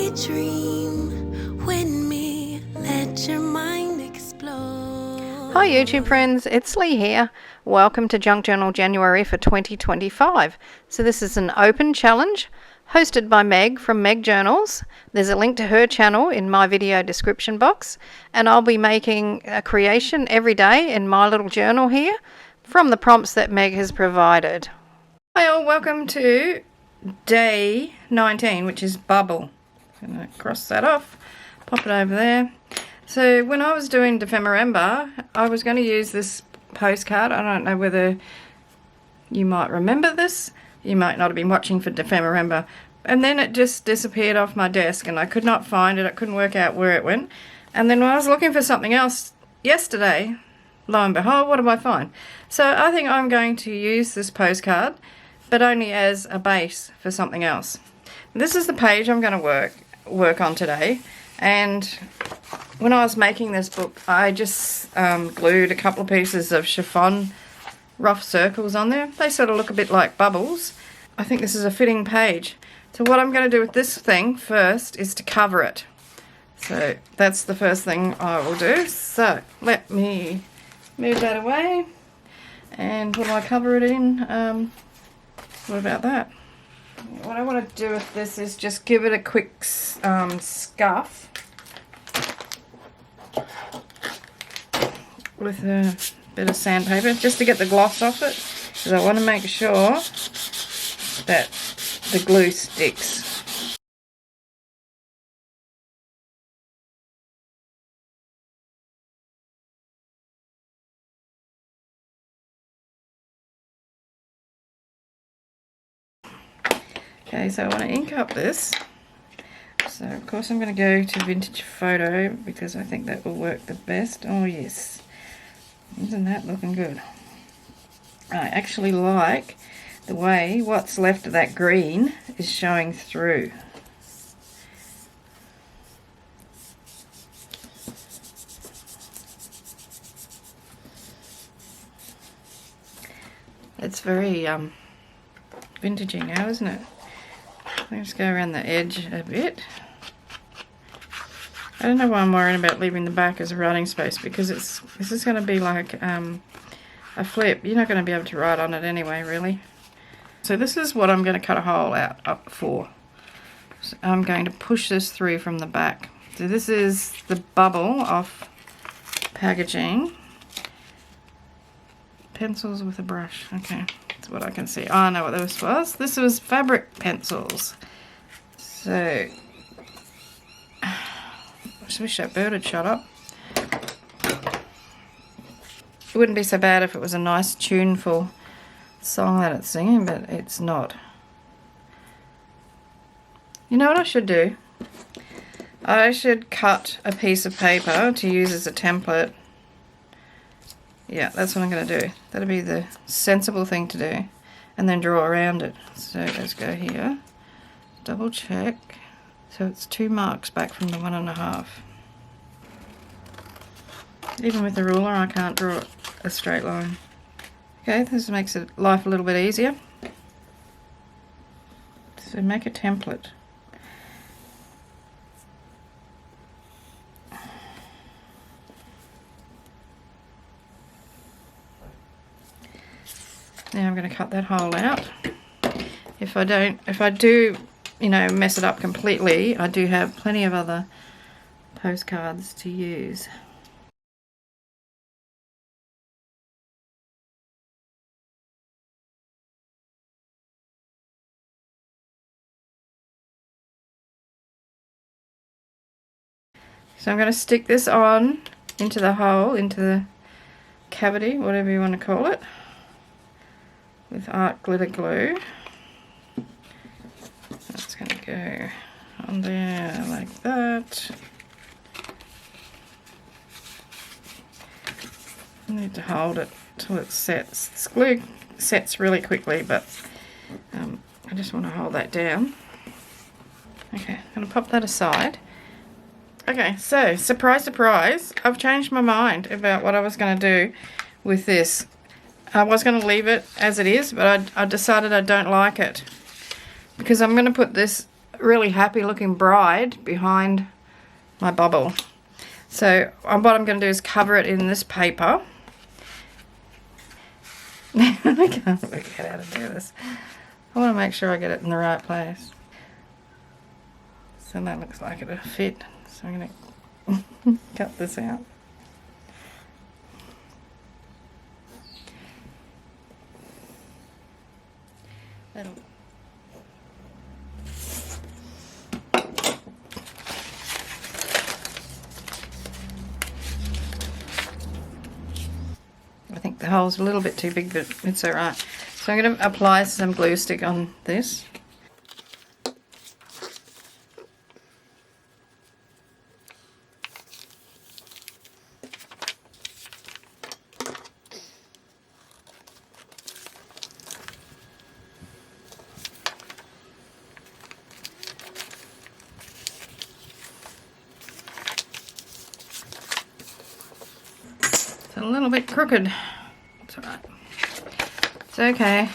daydream with me, let your mind explode. Hi YouTube friends, it's Lee here. Welcome to Junk Journal January for 2025. So this is an open challenge hosted by Meg from Meg Journals. There's a link to her channel in my video description box, and I'll be making a creation every day in my little journal here from the prompts that Meg has provided. Hi all, welcome to day 19, which is bubble. I'm going to cross that off, pop it over there. So when I was doing Defemerember, I was going to use this postcard. I don't know whether you might remember this. You might not have been watching for Defemerember. And then it just disappeared off my desk and I could not find it. I couldn't work out where it went. And then when I was looking for something else yesterday, lo and behold, what do I find? So I think I'm going to use this postcard, but only as a base for something else. This is the page I'm going to work on today. And when I was making this book, I just glued a couple of pieces of chiffon rough circles on there. They sort of look a bit like bubbles. I think this is a fitting page. So what I'm going to do with this thing first is to cover it. So that's the first thing I will do. So let me move that away. And what do I cover it in? What about that? What I want to do with this is just give it a quick scuff with a bit of sandpaper just to get the gloss off it, because I want to make sure that the glue sticks. Okay, so I want to ink up this. So of course I'm going to go to Vintage Photo because I think that will work the best. Oh yes, isn't that looking good? I actually like the way what's left of that green is showing through. It's very vintagey now, isn't it? Let's go around the edge a bit. I don't know why I'm worrying about leaving the back as a writing space, because this is going to be like a flip. You're not going to be able to write on it anyway, really. So this is what I'm going to cut a hole out up for. So I'm going to push this through from the back. So this is the bubble off packaging. Pencils with a brush. Okay, that's what I can see. Oh, I know what this was. This was fabric pencils. So I just wish that bird had shut up. It wouldn't be so bad if it was a nice tuneful song that it's singing, but it's not. You know what I should do? I should cut a piece of paper to use as a template. Yeah, that's what I'm going to do. That'll be the sensible thing to do. And then draw around it. So let's go here. Double check. So it's 2 marks back from the 1.5. Even with the ruler I can't draw a straight line. Okay, this makes life a little bit easier. So make a template. Now I'm going to cut that hole out. If I do, you know, mess it up completely, I do have plenty of other postcards to use. So I'm going to stick this on into the hole, into the cavity, whatever you want to call it, with art glitter glue. That's going to go on there like that. I need to hold it till it sets. This glue sets really quickly, but I just want to hold that down. Okay, I'm going to pop that aside. Okay, so surprise, surprise, I've changed my mind about what I was going to do with this. I was going to leave it as it is, but I decided I don't like it, because I'm going to put this really happy looking bride behind my bubble. So what I'm going to do is cover it in this paper. I can't work out how to do this. I want to make sure I get it in the right place. So that looks like it'll fit. So I'm going to cut this out. That'll I think the hole's a little bit too big, but it's alright. So I'm going to apply some glue stick on this. It's a little bit crooked. It's alright. It's okay.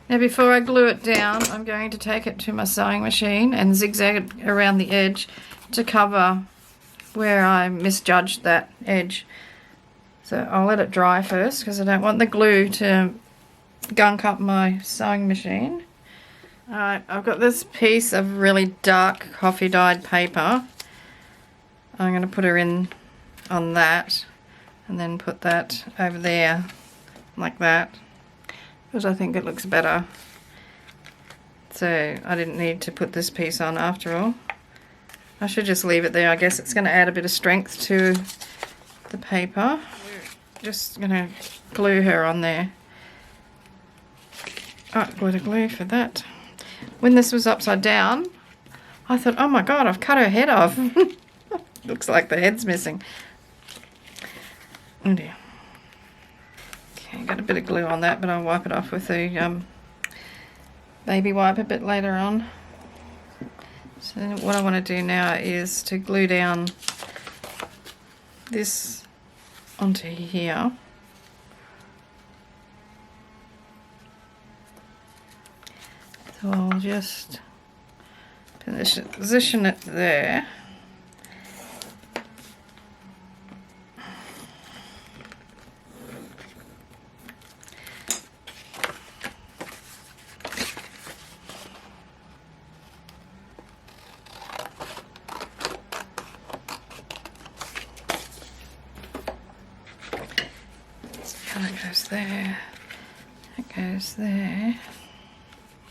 Now before I glue it down, I'm going to take it to my sewing machine and zigzag it around the edge to cover where I misjudged that edge. So I'll let it dry first because I don't want the glue to gunk up my sewing machine. Alright, I've got this piece of really dark coffee dyed paper. I'm going to put her in on that and then put that over there like that, because I think it looks better. So I didn't need to put this piece on after all. I should just leave it there. I guess it's going to add a bit of strength to the paper. Just going to glue her on there. Glitter glue for that. When this was upside down, I thought, oh my god, I've cut her head off. Looks like the head's missing. Oh dear. Okay, got a bit of glue on that, but I'll wipe it off with the baby wipe a bit later on. So what I want to do now is to glue down this onto here. So I'll just position it there. That goes there, that goes there.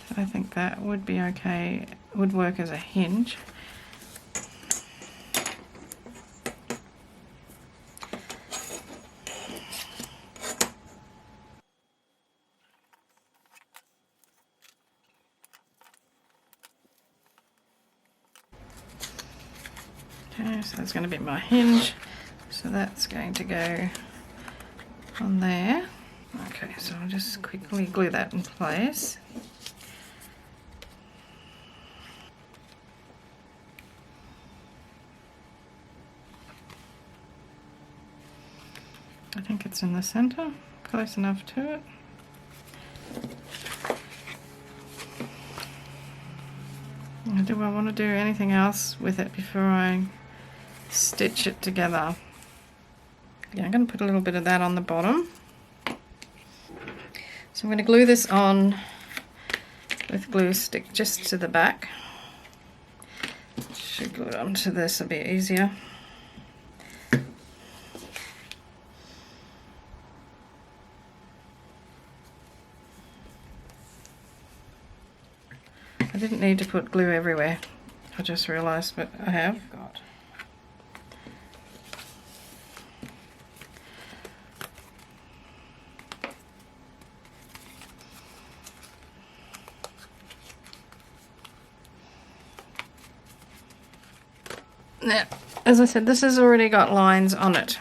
So I think that would be okay, would work as a hinge. Okay, so that's going to be my hinge, so that's going to go on there. Okay, so I'll just quickly glue that in place. I think it's in the center, close enough to it. Do I want to do anything else with it before I stitch it together? Yeah, I'm going to put a little bit of that on the bottom. So I'm going to glue this on with glue stick just to the back. Should glue it onto this a bit easier. I didn't need to put glue everywhere. I just realised, but I have. Now, as I said, this has already got lines on it.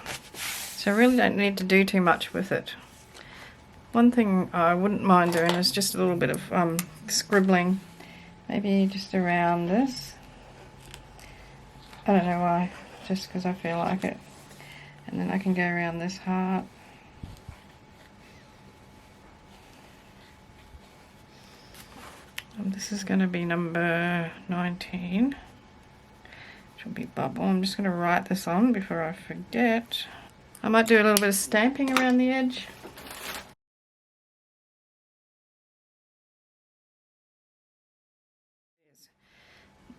So I really don't need to do too much with it. One thing I wouldn't mind doing is just a little bit of scribbling, maybe just around this. I don't know why, just because I feel like it. And then I can go around this heart. And this is going to be number 19, which will be bubble. I'm just going to write this on before I forget. I might do a little bit of stamping around the edge.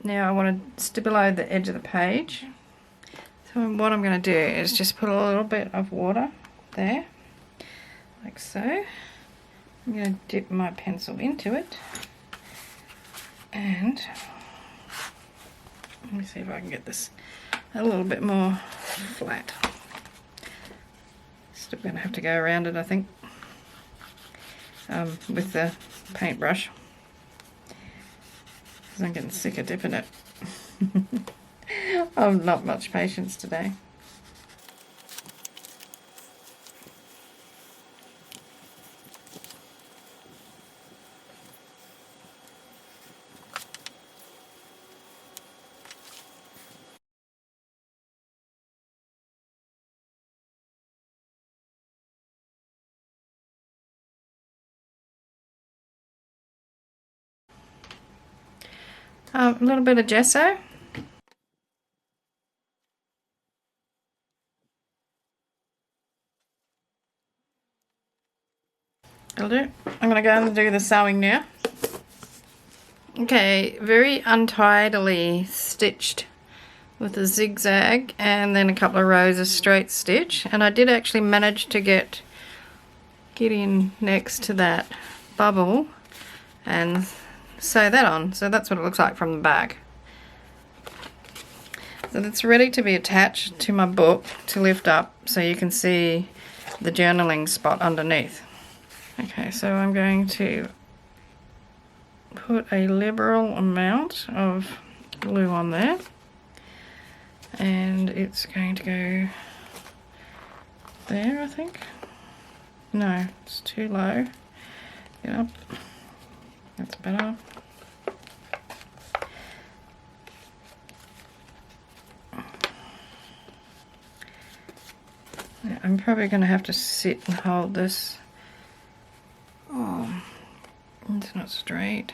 Now I want to Stabillo the edge of the page. So what I'm going to do is just put a little bit of water there, like so. I'm going to dip my pencil into it, and let me see if I can get this a little bit more flat. Still going to have to go around it, I think, with the paintbrush, because I'm getting sick of dipping it. I've not much patience today. A little bit of gesso. That'll do. I'm going to go and do the sewing now. Okay, very untidily stitched with a zigzag and then a couple of rows of straight stitch, and I did actually manage to get in next to that bubble and sew that on. So that's what it looks like from the back. So it's ready to be attached to my book to lift up so you can see the journaling spot underneath. Okay, so I'm going to put a liberal amount of glue on there, and it's going to go there, I think. No, it's too low. Yep, that's better. Yeah, I'm probably going to have to sit and hold this. Oh, it's not straight.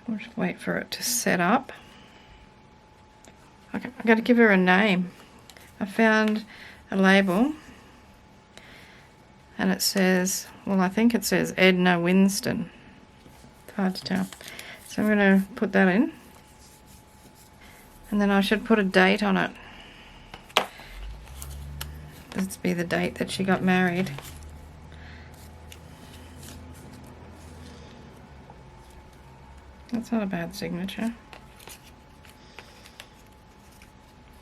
We'll just wait for it to set up. Okay, I've got to give her a name. I found a label and it says, well, I think it says Edna Winston. It's hard to tell. So I'm going to put that in, and then I should put a date on it. This would be the date that she got married. That's not a bad signature.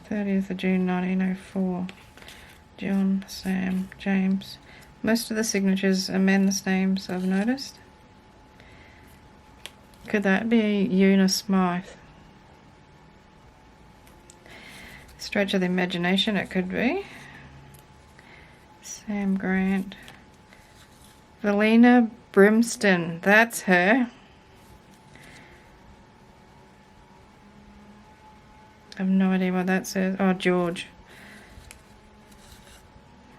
30th of June 1904. John, Sam, James. Most of the signatures are men's names, I've noticed. Could that be Una Smythe? Stretch of the imagination, it could be. Sam Grant. Valina Brimston, that's her. I have no idea what that says. Oh, George.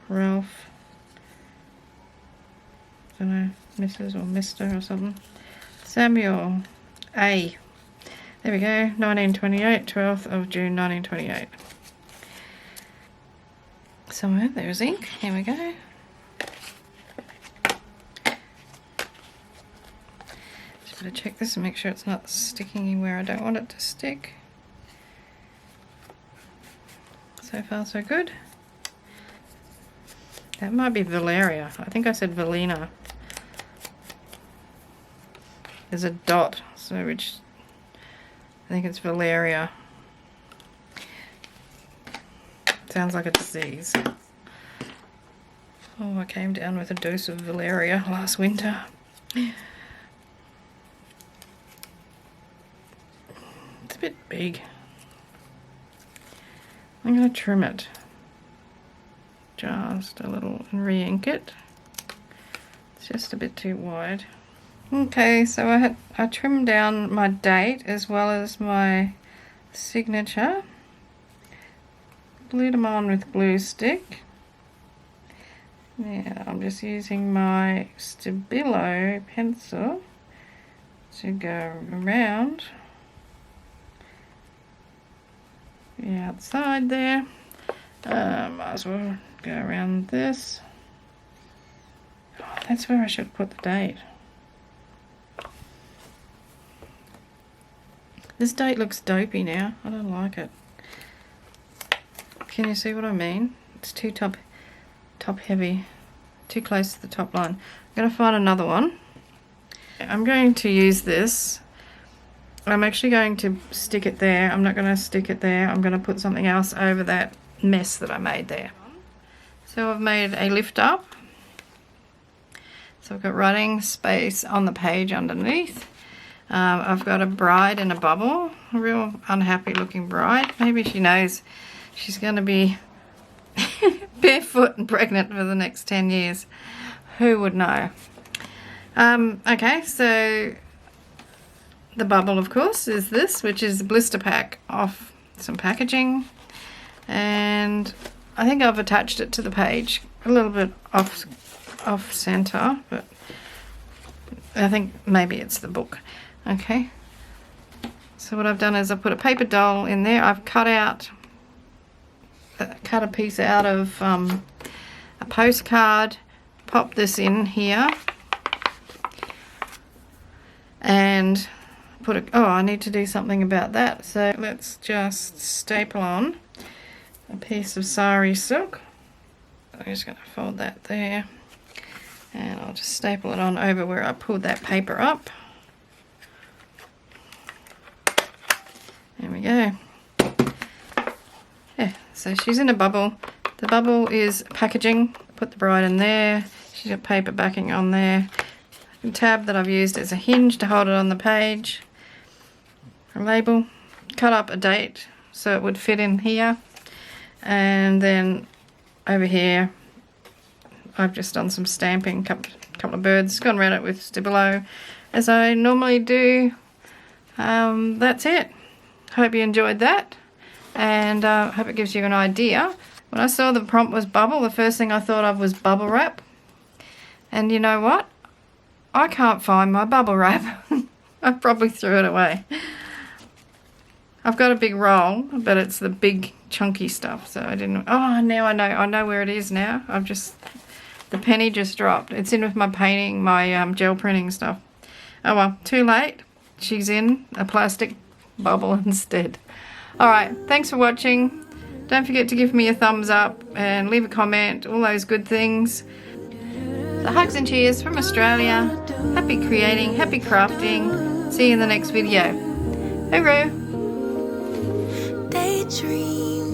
Ralph. I don't know, Mrs. or Mr. or something. Samuel A. There we go, 1928, 12th of June 1928. Somewhere there's ink. Here we go. Just gotta check this and make sure it's not sticking anywhere I don't want it to stick. So far so good. That might be Valeria. I think I said Valina. There's a dot, so which I think it's Valeria. Sounds like a disease. Oh, I came down with a dose of Valeria last winter. It's a bit big. I'm going to trim it just a little and re-ink it. It's just a bit too wide. Okay, so I trimmed down my date as well as my signature. Glued them on with glue stick. Now I'm just using my Stabillo pencil to go around the outside there. Might as well go around this. Oh, that's where I should put the date. This date looks dopey now. I don't like it. Can you see what I mean? It's too top heavy, too close to the top line. I'm going to find another one. I'm going to use this. I'm actually going to stick it there. I'm not going to stick it there. I'm going to put something else over that mess that I made there. So I've made a lift up. So I've got writing space on the page underneath. I've got a bride in a bubble, a real unhappy looking bride. Maybe she knows she's going to be barefoot and pregnant for the next 10 years. Who would know? Okay, so the bubble, of course, is this, which is a blister pack off some packaging. And I think I've attached it to the page a little bit off center, but I think maybe it's the book. Okay, so what I've done is I've put a paper doll in there. I've cut a piece out of a postcard, pop this in here, and put it. Oh, I need to do something about that. So let's just staple on a piece of sari silk. I'm just going to fold that there, and I'll just staple it on over where I pulled that paper up. There we go. Yeah, so she's in a bubble. The bubble is packaging. Put the bride in there. She's got paper backing on there. The tab that I've used is a hinge to hold it on the page. A label. Cut up a date so it would fit in here. And then over here, I've just done some stamping, couple of birds, gone around it with Stabillo as I normally do. That's it. Hope you enjoyed that, and hope it gives you an idea. When I saw the prompt was bubble, the first thing I thought of was bubble wrap. And you know what? I can't find my bubble wrap. I probably threw it away. I've got a big roll, but it's the big chunky stuff, so I didn't. Oh, now I know where it is now. The penny just dropped. It's in with my painting, my gel printing stuff. Oh well, too late. She's in a plastic bubble instead. Alright, thanks for watching. Don't forget to give me a thumbs up and leave a comment, all those good things. So hugs and cheers from Australia. Happy creating, happy crafting. See you in the next video. Hooroo! Daydream.